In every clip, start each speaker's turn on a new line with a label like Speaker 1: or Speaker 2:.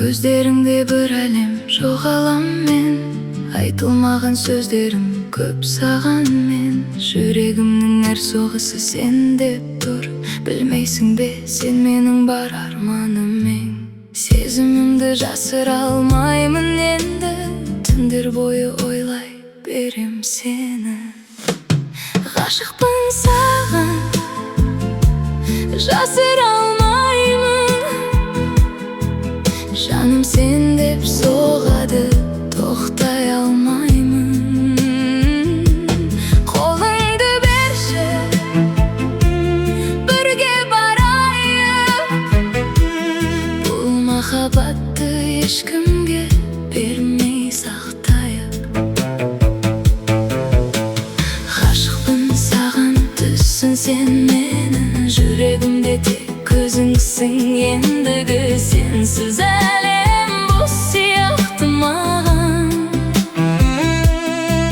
Speaker 1: Көздеріңде бір әлем жоғалам мен, айтылмаған сөздерім көп саған мен. Жүрегімнің әр соғысы сен деп тұр, білмейсің бе сен менің бар арманым ең. Сезімімді жасыра алмаймын енді, түндер бойы ойлай берем сені. Ғашықпын саған, жасыра алмаймын. Жаным сен деп соғады, тоқтай алмаймын. Қолыңды берші, бірге барайық. Бұл махаббатты ешкімге бермей сақтайық. Ғашықпын саған, түссін сен менің жүрегімде, тек өзіңсің ендігі. Сенсіз әлем бос сияқты маған.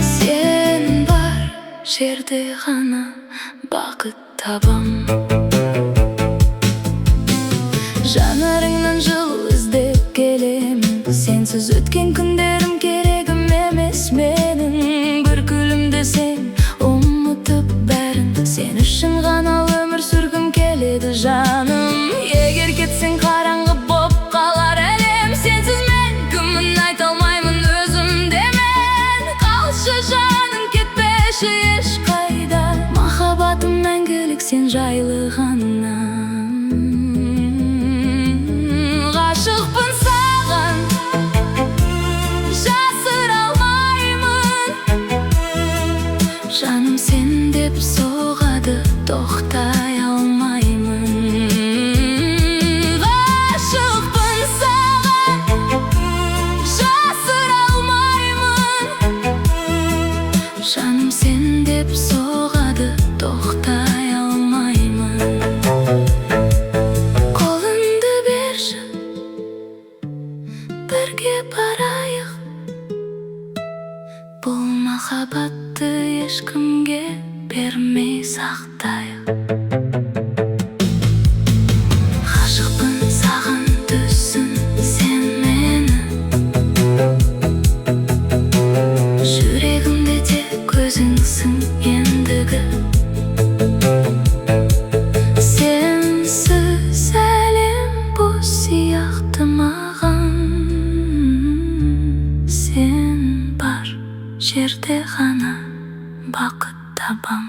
Speaker 1: Сен бар жерде ғана бақыт табам. Жанарыңнан жыл іздеп келемін, сенсіз өткен күндерім керегім емес менің. Бір күлімді сен ұмытып бәрін, сен үшін ғана өмір сүргім келеді жаным. Егер кетсең қараңғы боп қалар әлем, сенсіз мен кіммін айта алмаймын өзімде мен. Қалшы жаным, кетпеші ешқайда, махаббатым мәңгілік сен жайлы ғана. Ғашықпын саған, жасыра алмаймын. Жаным сен деп соғады, тоқтай алмаймын. Ғашықпын саған, жасыра алмаймын. Жаным сен деп соғады, тоқтай алмаймын. Қолыңды берші, бірге барайық. Бұл махаббатты ешкімге бермей сақтайық. Ғашықпын саған, түссін сен мені. Жүрегімде тек өзіңсің ендігі. Сенсіз әлем бос сияқты маған. Сен бар жерде ғана бақыт табам.